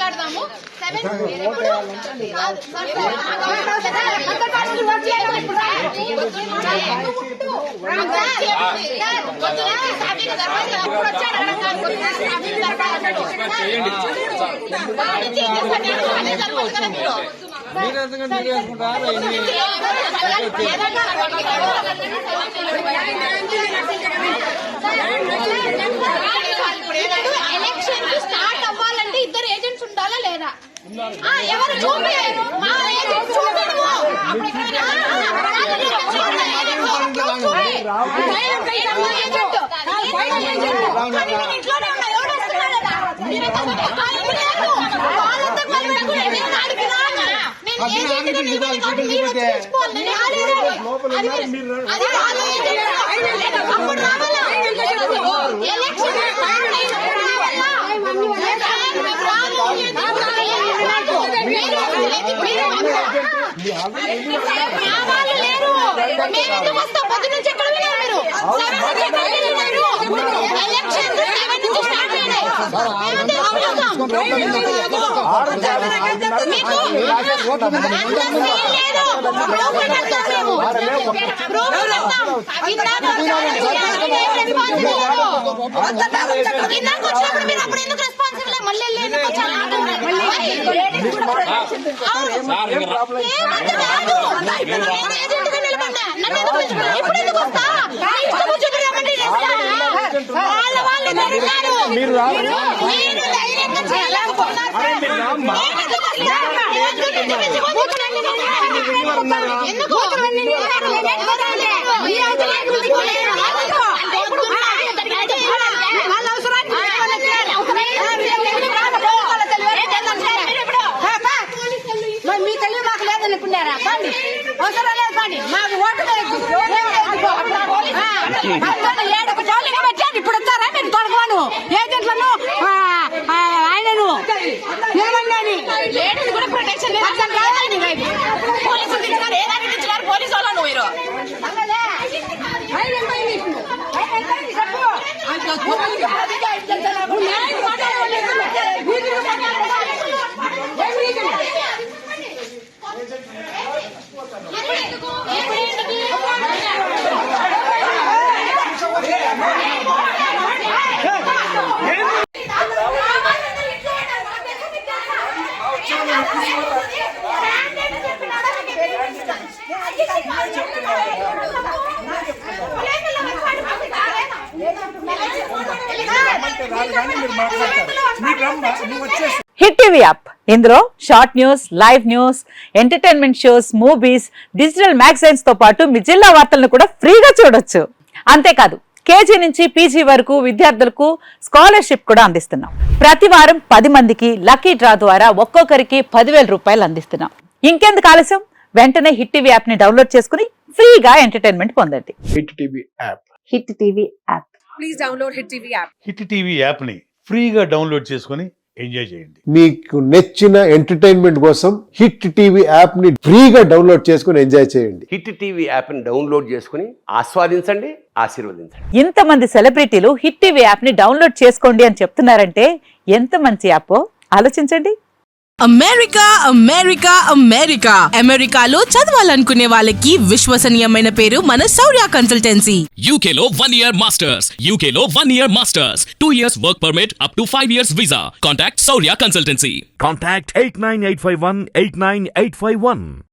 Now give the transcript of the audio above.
మాట్లాడదాము. Election start అవ్వాలంటే ఇద్దరు ఏజెంట్స్ ఉండాలా లేదా? ఎవరు చూపించారు? మా ఏజెంట్ చూపించము. ఇంట్లోనే ఉన్నా ఎవరు వస్తున్నాడు? మీ తెలివి మాకు లేదనుకున్నారా? పండి అవసరం లేదు, పండి మాకు ఓటు ఏడుకు జోలిగా పెట్టారు. ఇప్పుడు వచ్చారా మీరు తొలగను ఏజెంట్లను ఆయనను ఏమన్నాని లేడీస్ కూడా ప్రొటెక్షన్ పోలీసు వాళ్ళను మీరు హిట్ టీవీ యాప్ ఇందులో short news, live news, entertainment shows, movies, digital magazines తో పాటు మీ జిల్లా వార్తలను కూడా ఫ్రీగా చూడొచ్చు. అంతేకాదు కేజీ నుంచి పీజీ వరకు విద్యార్థులకు స్కాలర్షిప్ కూడా అందిస్తున్నాం. ప్రతి వారం 10 మందికి లక్కీ డ్రా ద్వారా ఒక్కొక్కరికి 10,000 రూపాయలు అందిస్తున్నాం. ఇంకెందుకు ఆలస్యం? వెంటనే హిట్ టీవీ యాప్ ని డౌన్లోడ్ చేసుకుని ఫ్రీగా ఎంటర్టైన్మెంట్ పొందండి. Hit TV app. Hit TV app. Please download hit TV app. Hit TV app ని ఫ్రీగా డౌన్లోడ్ చేసుకుని ఎంజాయ్ చేయండి. మీకు నచ్చిన ఎంటర్టైన్మెంట్ కోసం హిట్ టీవీ యాప్ ని ఫ్రీగా డౌన్లోడ్ చేసుకుని ఎంజాయ్ చేయండి. హిట్ టీవీ యాప్ ని డౌన్లోడ్ చేసుకుని ఆస్వాదించండి, ఆశీర్వదించండి. ఇంతమంది సెలబ్రిటీలు హిట్ టీవీ యాప్ ని డౌన్లోడ్ చేసుకోండి అని చెప్తున్నారంటే ఎంత మంచి యాప్ ఆలోచించండి. అమెరికా అమెరికా అమెరికా అమెరికాలో చదవాలనుకునే వాళ్ళకి విశ్వసనీయమైన పేరు మన శౌర్య కన్సల్టెన్సీ. UK లో 1 year masters, UK లో 1 year masters, 2 years work permit up to 5 years visa. Contact Saurya Consultancy. Contact 89851 89851.